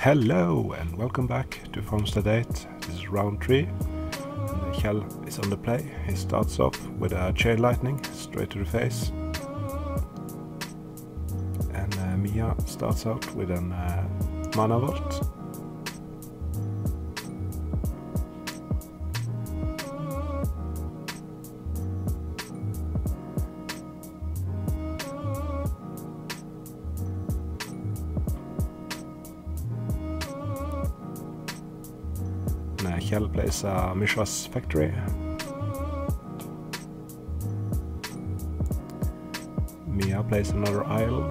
Hello and welcome back to Farmstead 8. This is round 3 and Kjell is on the play. He starts off with a chain lightning straight to the face, and Mia starts out with an mana vault. Kjell plays a Mishra's Factory. Mia plays another Isle.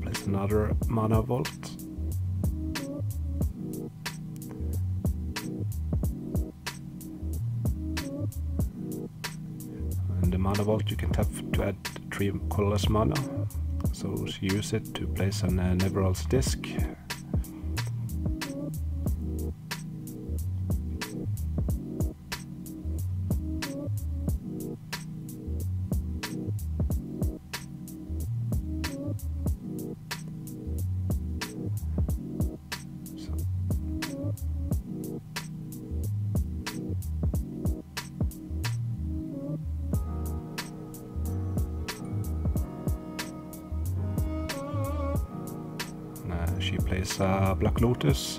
Plays another Mana Vault. And the Mana Vault you can tap to add 3 colorless mana. So she uses it to place an Neverall's Disc. She plays Black Lotus.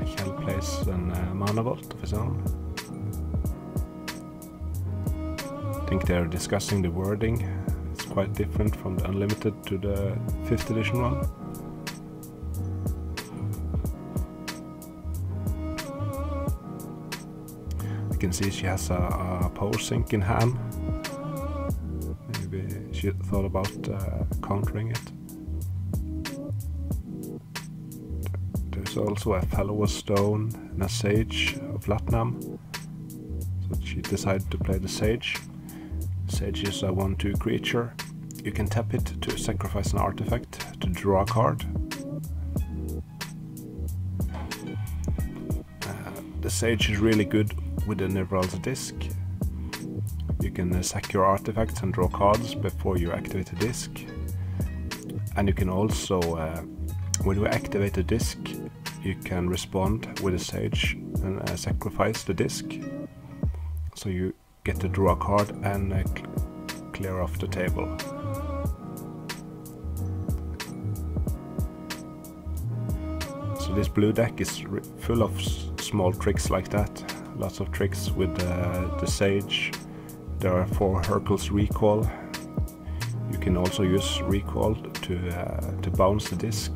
Kjell plays an Mana Vault of his own. I think they're discussing the wording. It's quite different from the Unlimited to the 5th edition one. You can see she has a power sink in hand. Maybe she thought about countering it. There's also a Fallow Stone and a Sage of Latnam. So she decided to play the Sage. Sage is a 1/2 creature. You can tap it to sacrifice an artifact to draw a card. The Sage is really good with the Neverall's Disc. You can sack your artifacts and draw cards before you activate the disc. And you can also, when you activate the disc, you can respond with a Sage and sacrifice the disc. So you get to draw a card and clear off the table. So this blue deck is full of small tricks like that. Lots of tricks with the Sage. There are 4 Hercules Recall. You can also use Recall to bounce the disc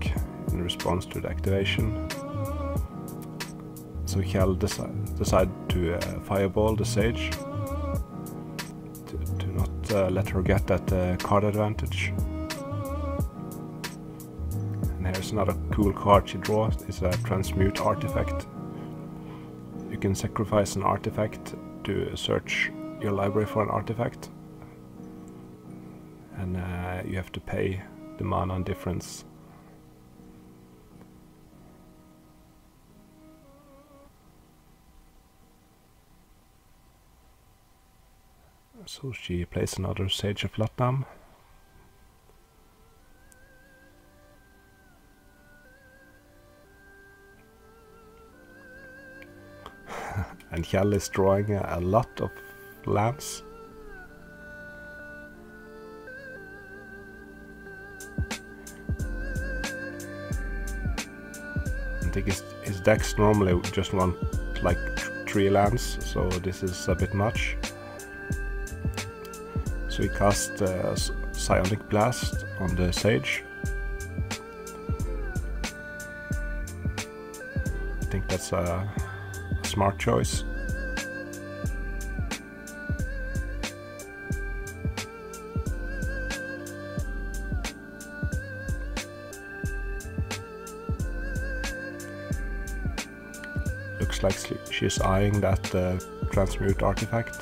in response to the activation. So Kjell decided to fireball the Sage to not let her get that card advantage. And here's another cool card she draws. It's a Transmute Artifact. You can sacrifice an artifact to search your library for an artifact, and you have to pay the mana difference. So she plays another Sage of Latnam. And Kjell is drawing a lot of lands. I think his decks normally just want like 3 lands, so this is a bit much. So he cast Psionic Blast on the Sage. I think that's a smart choice. Looks like she's eyeing that Transmute Artifact.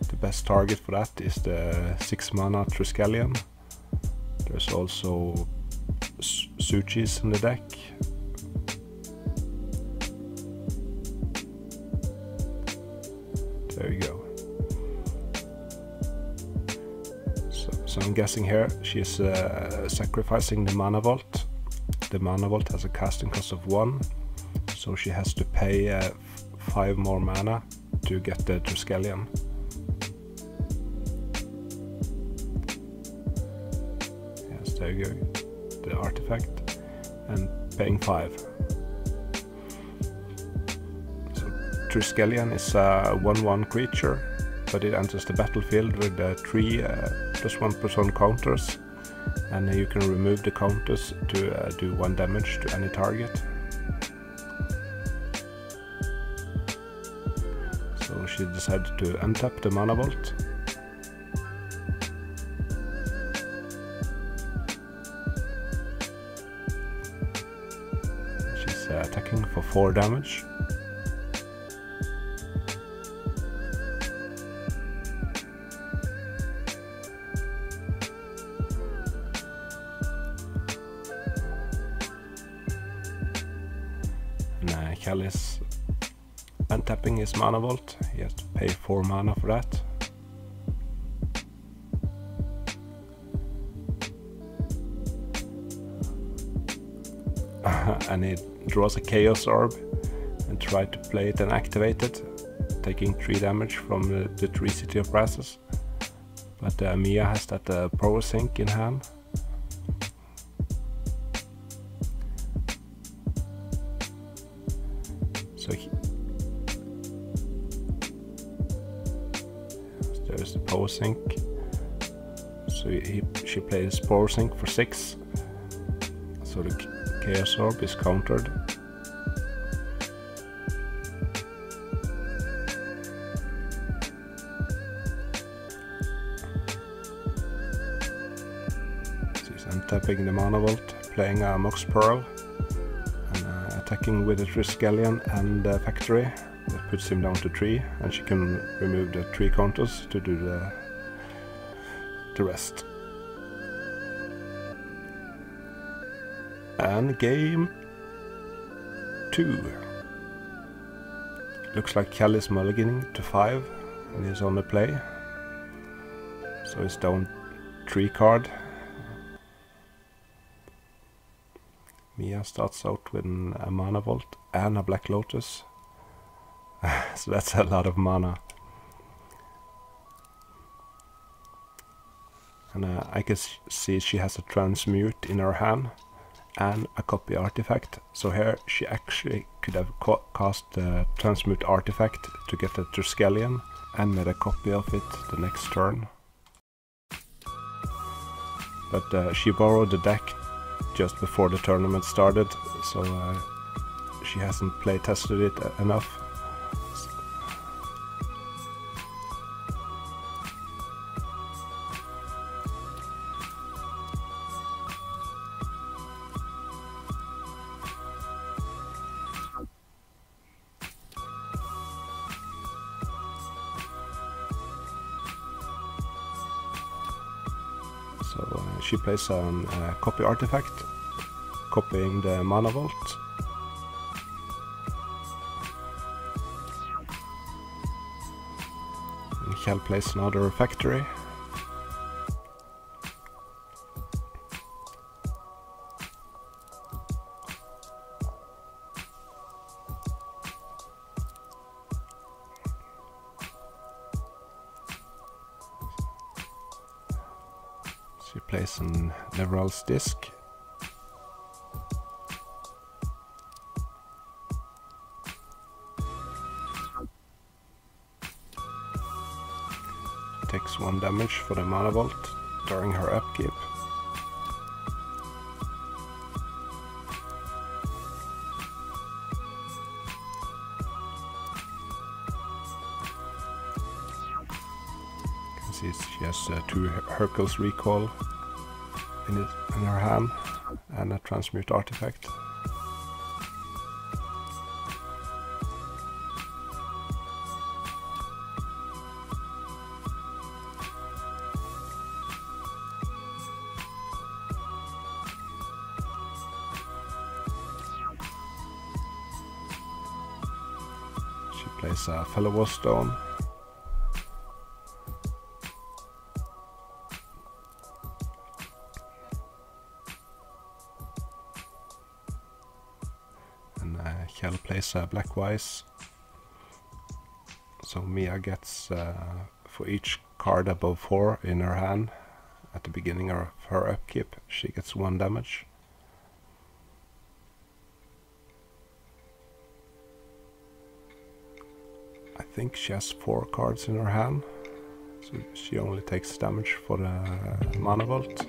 The best target for that is the 6 mana Triskelion. There's also Suchis in the deck. There you go. So I'm guessing here she's sacrificing the Mana Vault. The Mana Vault has a casting cost of 1, so she has to pay 5 more mana to get the Triskelion. Yes, there you go. The artifact, and paying 5. So Triskelion is a 1/1 creature, but it enters the battlefield with 3 +1/+1 counters, and you can remove the counters to do 1 damage to any target. So she decided to untap the Mana Vault. She's attacking for 4 damage. And Cal is untapping his Mana Vault. He has to pay 4 mana for that. And he draws a Chaos Orb and tries to play it and activate it, taking 3 damage from the 3 City of Brasses. But Mia has that Power Sink in hand. So there's the Power Sink. So she plays Power Sink for 6. So the Chaos Orb is countered. She's untapping the Mana Vault, playing a Mox Pearl, and attacking with the Triskelion and the Factory. That puts him down to 3, and she can remove the 3 counters to do the rest. And game 2. Looks like Cal is mulliganing to 5 and he's on the play. So he's down 3 card. Mia starts out with a Mana Vault and a Black Lotus. So that's a lot of mana. And I can see she has a Transmute in her hand and a copy artifact. So here she actually could have cast the Transmute artifact to get the Triskelion and made a copy of it the next turn. But she borrowed the deck just before the tournament started, so she hasn't play tested it enough. So she plays a copy artifact, copying the Mana Vault. And Kjell plays another Factory. She plays an Nevral's Disc. Takes 1 damage for the Mana Vault during her upkeep. You can see she has 2 Hercules Recall in her hand and a Transmute artifact. plays a Fellow Stone. And Kjell plays a Black Wise. So Mia gets, for each card above 4 in her hand, at the beginning of her upkeep, she gets 1 damage. I think she has 4 cards in her hand, so she only takes damage for the Mana Vault.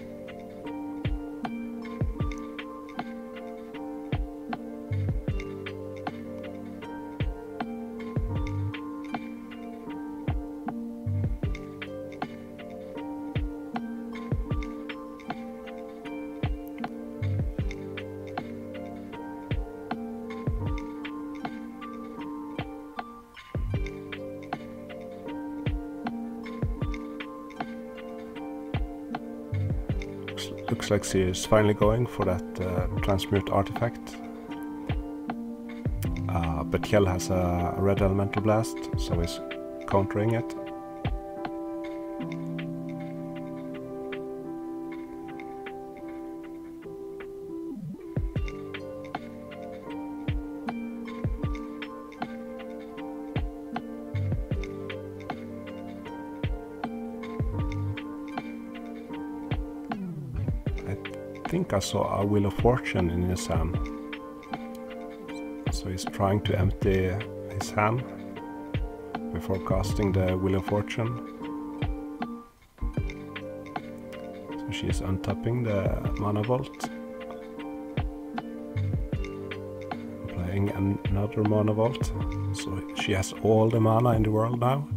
Looks like she is finally going for that transmute artifact. But Kjell has a red elemental blast, so he's countering it. I think I saw a Wheel of Fortune in his hand. So he's trying to empty his hand before casting the Wheel of Fortune. So she's untapping the Mana Vault. Playing another Mana Vault. So she has all the mana in the world now.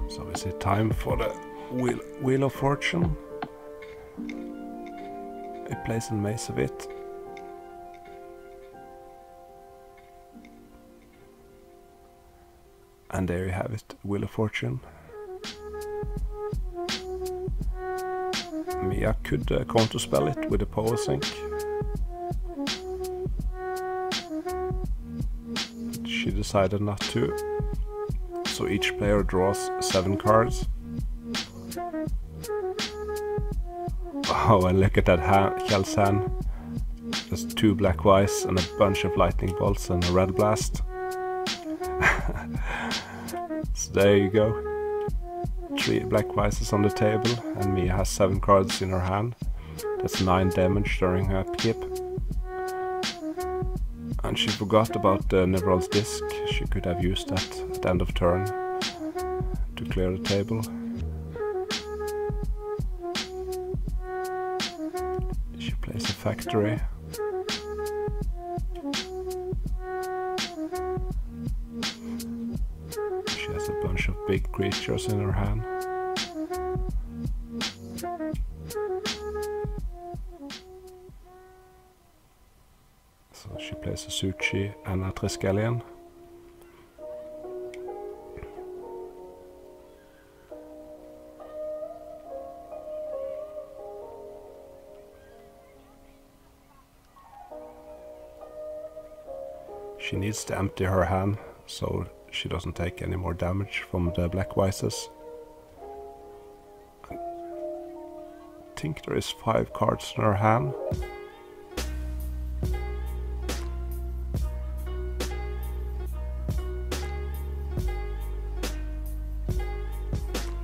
So is it time for the Wheel of Fortune? It plays in Maze of it. And there you have it, Wheel of Fortune. Mia could counterspell it with a Power Sink. She decided not to. So each player draws 7 cards. Oh, and look at that Kjell's hand. Just 2 Black Wise and a bunch of lightning bolts and a red blast. So there you go. 3 Black Wises on the table, and Mia has 7 cards in her hand. That's 9 damage during her upkeep. And she forgot about the Nevral's Disc. She could have used that at the end of turn to clear the table. She plays a Factory. She has a bunch of big creatures in her hand. So she plays a Suchi and a Triskelion. She needs to empty her hand so she doesn't take any more damage from the Black Wises. I think there is 5 cards in her hand.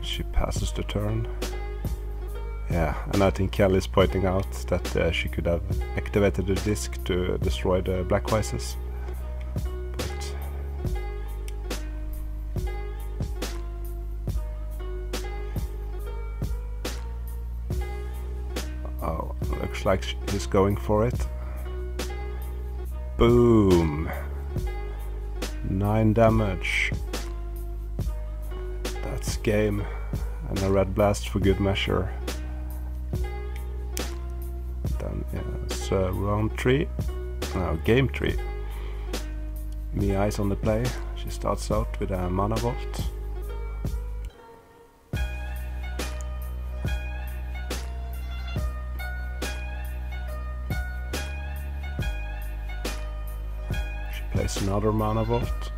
She passes the turn. Yeah, and I think Kjell is pointing out that she could have activated the disc to destroy the Black Wises. Oh, looks like he's going for it. Boom! 9 damage. That's game. And a red blast for good measure. Then, yeah, was round 3, no, game 3. Mia is on the play. She starts out with a mana vault. She plays another mana vault.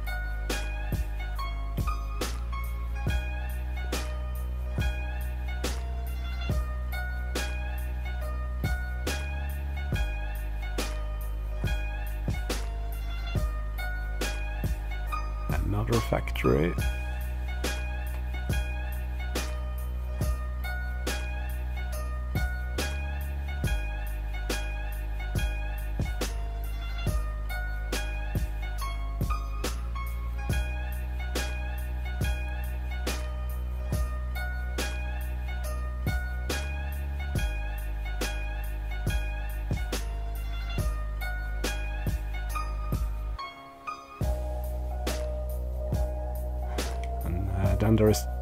Another factory. Then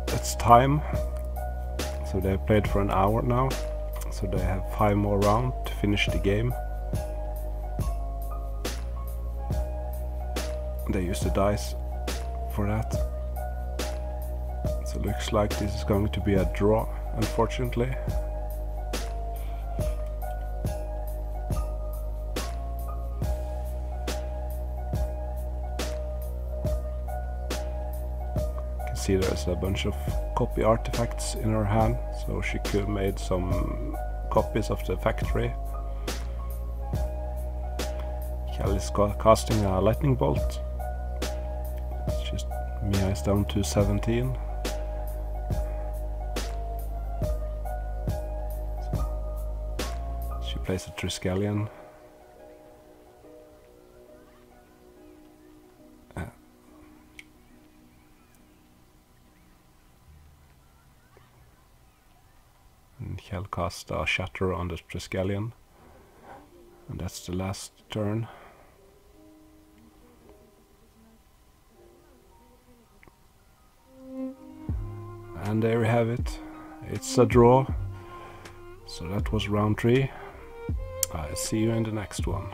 it's time, so they played for an hour now, so they have 5 more rounds to finish the game. They use the dice for that, so it looks like this is going to be a draw, unfortunately. See, there's a bunch of copy artifacts in her hand, so she could have made some copies of the factory. Kel is casting a lightning bolt. It's just Mia is down to 17. So she plays a Triskelion. Kel cast a shatter on the Triskelion, and that's the last turn. And there we have it. It's a draw. So that was round 3. I'll see you in the next one.